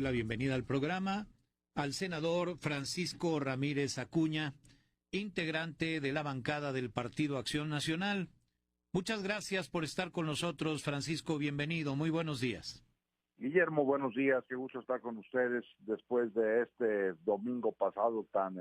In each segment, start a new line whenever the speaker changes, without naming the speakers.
doy la bienvenida al programa al senador Francisco Ramírez Acuña, integrante de la bancada del Partido Acción Nacional. Muchas gracias por estar con nosotros, Francisco, bienvenido, muy buenos días.
Guillermo, buenos días, qué gusto estar con ustedes después de este domingo pasado tan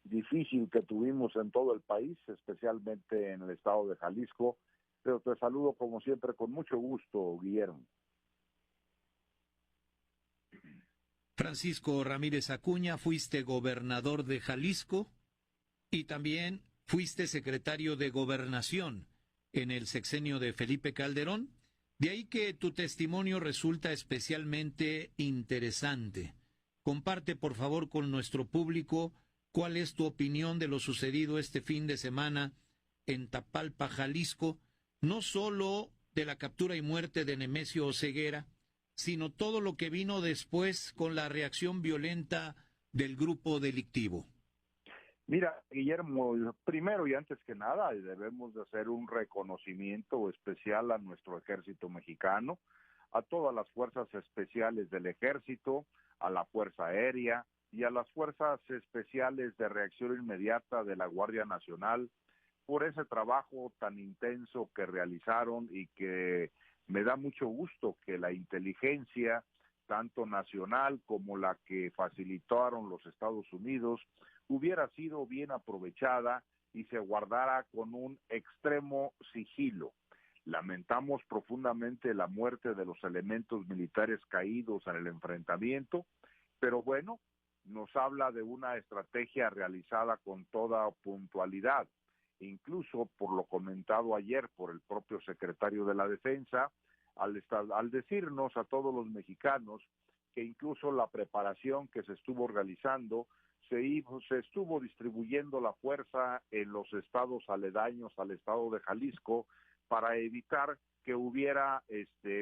difícil que tuvimos en todo el país, especialmente en el estado de Jalisco, pero te saludo como siempre con mucho gusto, Guillermo.
Francisco Ramírez Acuña, fuiste gobernador de Jalisco y también fuiste secretario de Gobernación en el sexenio de Felipe Calderón. De ahí que tu testimonio resulta especialmente interesante. Comparte, por favor, con nuestro público cuál es tu opinión de lo sucedido este fin de semana en Tapalpa, Jalisco, no solo de la captura y muerte de Nemesio Oseguera, sino todo lo que vino después con la reacción violenta del grupo delictivo.
Mira, Guillermo, primero y antes que nada debemos de hacer un reconocimiento especial a nuestro ejército mexicano, a todas las fuerzas especiales del ejército, a la Fuerza Aérea y a las fuerzas especiales de reacción inmediata de la Guardia Nacional por ese trabajo tan intenso que realizaron y que me da mucho gusto que la inteligencia, tanto nacional como la que facilitaron los Estados Unidos, hubiera sido bien aprovechada y se guardara con un extremo sigilo. Lamentamos profundamente la muerte de los elementos militares caídos en el enfrentamiento, pero bueno, nos habla de una estrategia realizada con toda puntualidad. Incluso por lo comentado ayer por el propio secretario de la Defensa, al decirnos a todos los mexicanos que incluso la preparación que se estuvo realizando se estuvo distribuyendo la fuerza en los estados aledaños al estado de Jalisco para evitar que hubiera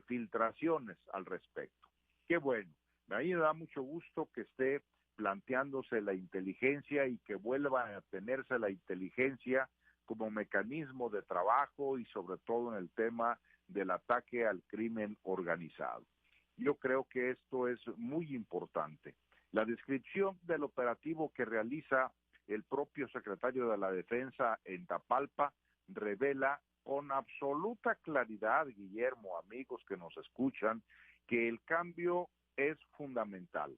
filtraciones al respecto. Qué bueno, a mí me da mucho gusto que esté planteándose la inteligencia y que vuelva a tenerse la inteligencia como mecanismo de trabajo y sobre todo en el tema del ataque al crimen organizado. Yo creo que esto es muy importante. La descripción del operativo que realiza el propio secretario de la Defensa en Tapalpa revela con absoluta claridad, Guillermo, amigos que nos escuchan, que el cambio es fundamental.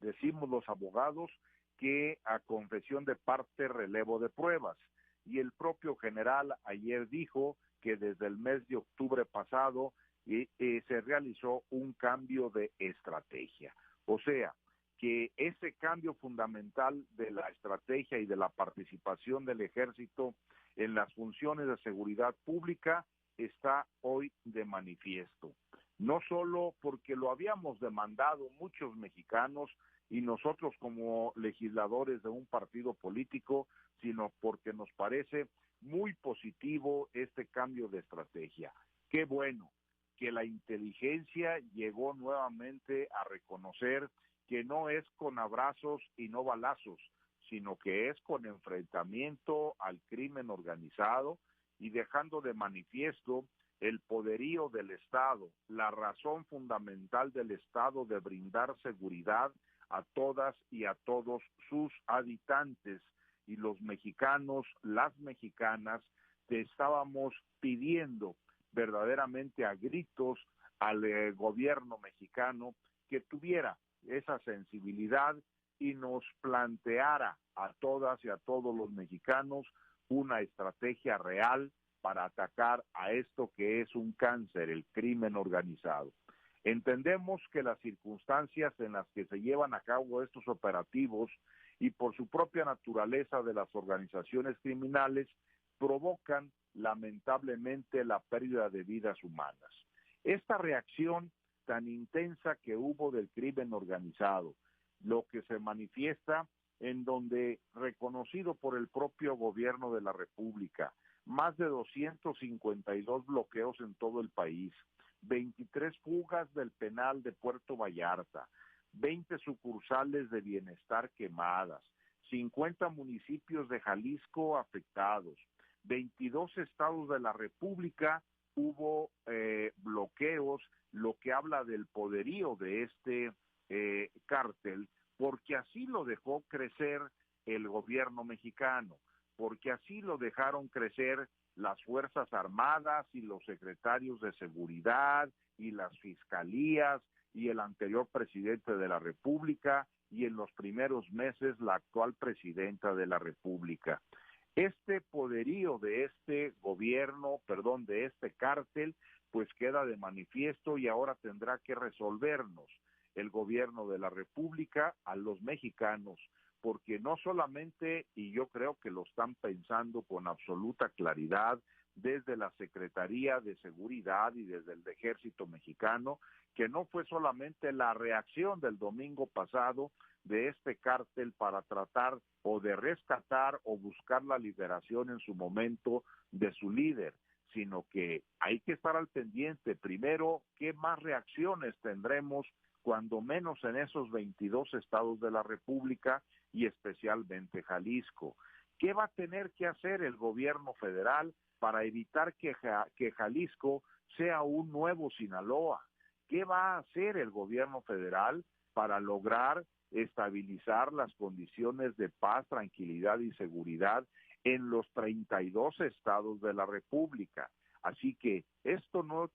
Decimos los abogados que a confesión de parte relevo de pruebas, y el propio general ayer dijo que desde el mes de octubre pasado se realizó un cambio de estrategia. O sea, que ese cambio fundamental de la estrategia y de la participación del ejército en las funciones de seguridad pública está hoy de manifiesto. No solo porque lo habíamos demandado muchos mexicanos y nosotros como legisladores de un partido político, sino porque nos parece muy positivo este cambio de estrategia. Qué bueno que la inteligencia llegó nuevamente a reconocer que no es con abrazos y no balazos, sino que es con enfrentamiento al crimen organizado y dejando de manifiesto el poderío del Estado, la razón fundamental del Estado de brindar seguridad a todas y a todos sus habitantes. Y los mexicanos, las mexicanas, te estábamos pidiendo verdaderamente a gritos al gobierno mexicano que tuviera esa sensibilidad y nos planteara a todas y a todos los mexicanos una estrategia real para atacar a esto que es un cáncer, el crimen organizado. Entendemos que las circunstancias en las que se llevan a cabo estos operativos y por su propia naturaleza de las organizaciones criminales provocan lamentablemente la pérdida de vidas humanas. Esta reacción tan intensa que hubo del crimen organizado, lo que se manifiesta en donde, reconocido por el propio gobierno de la República, más de 252 bloqueos en todo el país, 23 fugas del penal de Puerto Vallarta, 20 sucursales de bienestar quemadas, 50 municipios de Jalisco afectados, 22 estados de la República hubo bloqueos, lo que habla del poderío de este cártel, porque así lo dejó crecer el gobierno mexicano, porque así lo dejaron crecer las Fuerzas Armadas y los secretarios de seguridad y las fiscalías y el anterior presidente de la República y en los primeros meses la actual presidenta de la República. Este poderío de este gobierno, de este cártel, pues queda de manifiesto y ahora tendrá que resolvernos el gobierno de la República a los mexicanos, porque no solamente, y yo creo que lo están pensando con absoluta claridad desde la Secretaría de Seguridad y desde el Ejército Mexicano, que no fue solamente la reacción del domingo pasado de este cártel para tratar o de rescatar o buscar la liberación en su momento de su líder, sino que hay que estar al pendiente. Primero, ¿qué más reacciones tendremos cuando menos en esos 22 estados de la República y especialmente Jalisco? ¿Qué va a tener que hacer el gobierno federal para evitar que Jalisco sea un nuevo Sinaloa? ¿Qué va a hacer el gobierno federal para lograr estabilizar las condiciones de paz, tranquilidad y seguridad en los 32 estados de la República? Así que esto no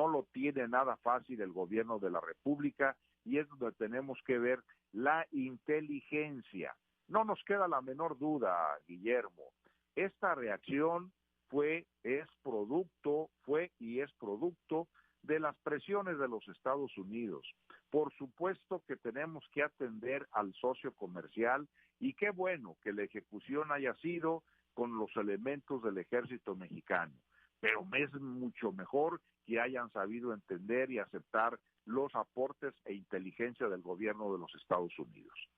lo tiene nada fácil el gobierno de la República y es donde tenemos que ver la inteligencia. No nos queda la menor duda, Guillermo. Esta reacción fue y es producto de las presiones de los Estados Unidos. Por supuesto que tenemos que atender al socio comercial y qué bueno que la ejecución haya sido con los elementos del ejército mexicano, pero es mucho mejor que hayan sabido entender y aceptar los aportes e inteligencia del gobierno de los Estados Unidos.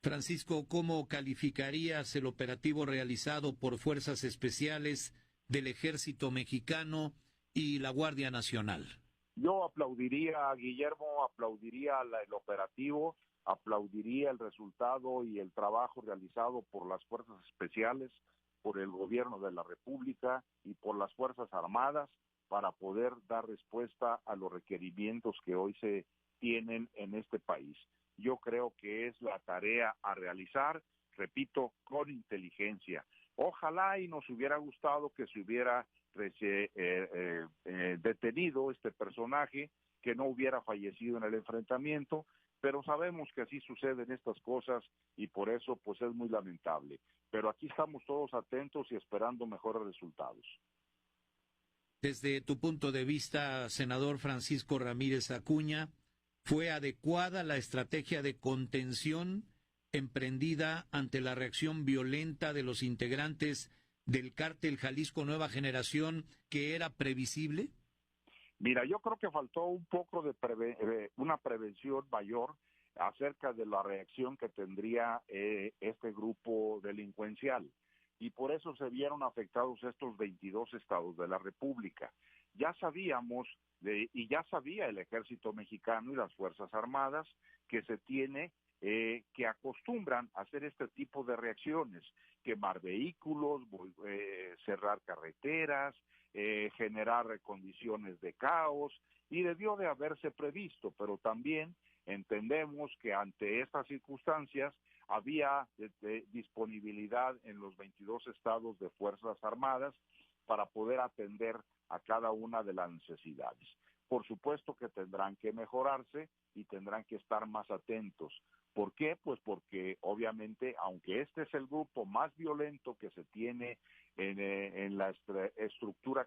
Francisco, ¿cómo calificarías el operativo realizado por fuerzas especiales del Ejército Mexicano y la Guardia Nacional?
Yo aplaudiría, Guillermo, el operativo, aplaudiría el resultado y el trabajo realizado por las fuerzas especiales, por el gobierno de la República y por las Fuerzas Armadas para poder dar respuesta a los requerimientos que hoy se tienen en este país. Yo creo que es la tarea a realizar, repito, con inteligencia. Ojalá y nos hubiera gustado que se hubiera detenido este personaje, que no hubiera fallecido en el enfrentamiento, pero sabemos que así suceden estas cosas y por eso pues es muy lamentable. Pero aquí estamos todos atentos y esperando mejores resultados.
Desde tu punto de vista, senador Francisco Ramírez Acuña, ¿fue adecuada la estrategia de contención emprendida ante la reacción violenta de los integrantes del cártel Jalisco Nueva Generación, que era previsible?
Mira, yo creo que faltó un poco de una prevención mayor acerca de la reacción que tendría este grupo delincuencial. Y por eso se vieron afectados estos 22 estados de la República. Ya sabíamos, y ya sabía el Ejército Mexicano y las Fuerzas Armadas, que se tiene que acostumbran a hacer este tipo de reacciones, quemar vehículos, cerrar carreteras, generar condiciones de caos, y debió de haberse previsto, pero también entendemos que ante estas circunstancias había disponibilidad en los 22 estados de Fuerzas Armadas para poder atender a cada una de las necesidades. Por supuesto que tendrán que mejorarse y tendrán que estar más atentos. ¿Por qué? Pues porque obviamente, aunque este es el grupo más violento que se tiene en la estructura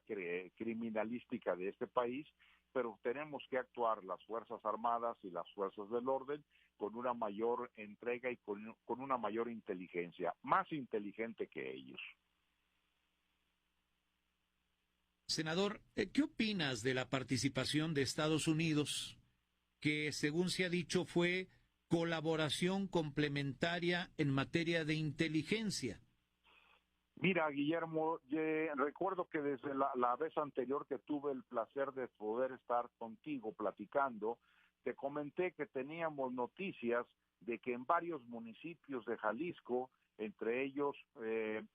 criminalística de este país, pero tenemos que actuar las Fuerzas Armadas y las Fuerzas del Orden con una mayor entrega y con una mayor inteligencia, más inteligente que ellos.
Senador, ¿qué opinas de la participación de Estados Unidos, que según se ha dicho fue colaboración complementaria en materia de inteligencia?
Mira, Guillermo, recuerdo que desde la vez anterior que tuve el placer de poder estar contigo platicando, te comenté que teníamos noticias de que en varios municipios de Jalisco Entre ellos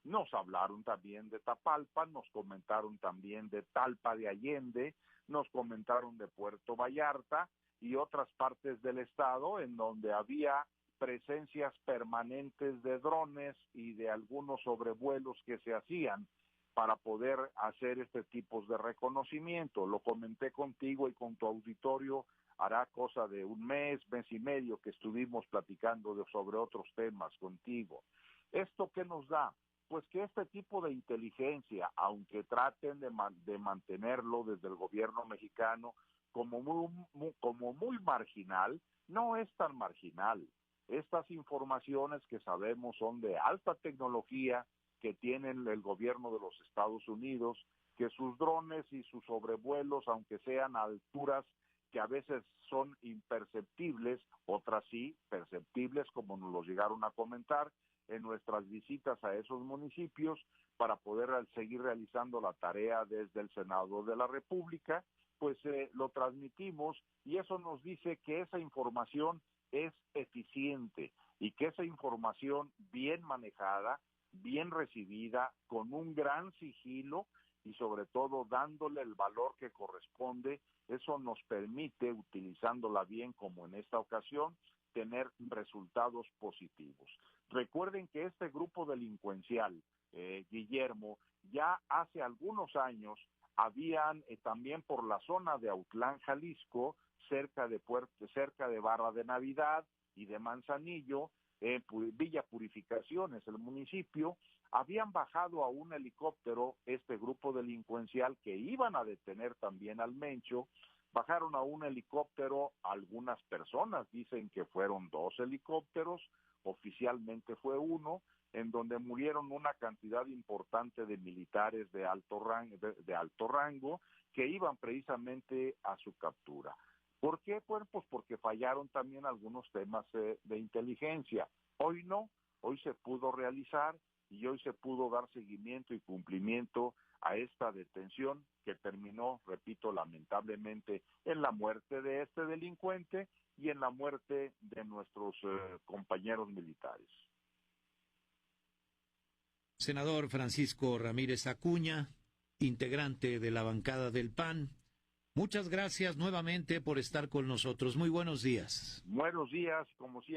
nos hablaron también de Tapalpa, nos comentaron también de Talpa de Allende, nos comentaron de Puerto Vallarta y otras partes del estado en donde había presencias permanentes de drones y de algunos sobrevuelos que se hacían para poder hacer este tipo de reconocimiento. Lo comenté contigo y con tu auditorio, hará cosa de un mes y medio que estuvimos platicando sobre otros temas contigo. ¿Esto qué nos da? Pues que este tipo de inteligencia, aunque traten de mantenerlo desde el gobierno mexicano como muy marginal, no es tan marginal. Estas informaciones que sabemos son de alta tecnología que tienen el gobierno de los Estados Unidos, que sus drones y sus sobrevuelos, aunque sean a alturas que a veces son imperceptibles, otras sí, perceptibles, como nos lo llegaron a comentar en nuestras visitas a esos municipios, para poder seguir realizando la tarea desde el Senado de la República, pues lo transmitimos y eso nos dice que esa información es eficiente y que esa información bien manejada, bien recibida, con un gran sigilo y sobre todo dándole el valor que corresponde, eso nos permite, utilizándola bien como en esta ocasión, tener resultados positivos. Recuerden que este grupo delincuencial, Guillermo, ya hace algunos años habían también por la zona de Autlán, Jalisco, cerca de Barra de Navidad y de Manzanillo, Villa Purificación es el municipio, habían bajado a un helicóptero este grupo delincuencial que iban a detener también al Mencho, bajaron a un helicóptero, algunas personas dicen que fueron 2 helicópteros, oficialmente fue uno, en donde murieron una cantidad importante de militares de alto rango que iban precisamente a su captura. ¿Por qué? Pues porque fallaron también algunos temas de inteligencia. Hoy no, hoy se pudo realizar y hoy se pudo dar seguimiento y cumplimiento a esta detención que terminó, repito, lamentablemente en la muerte de este delincuente y en la muerte de nuestros compañeros militares.
Senador Francisco Ramírez Acuña, integrante de la bancada del PAN, muchas gracias nuevamente por estar con nosotros. Muy buenos días.
Buenos días, como siempre.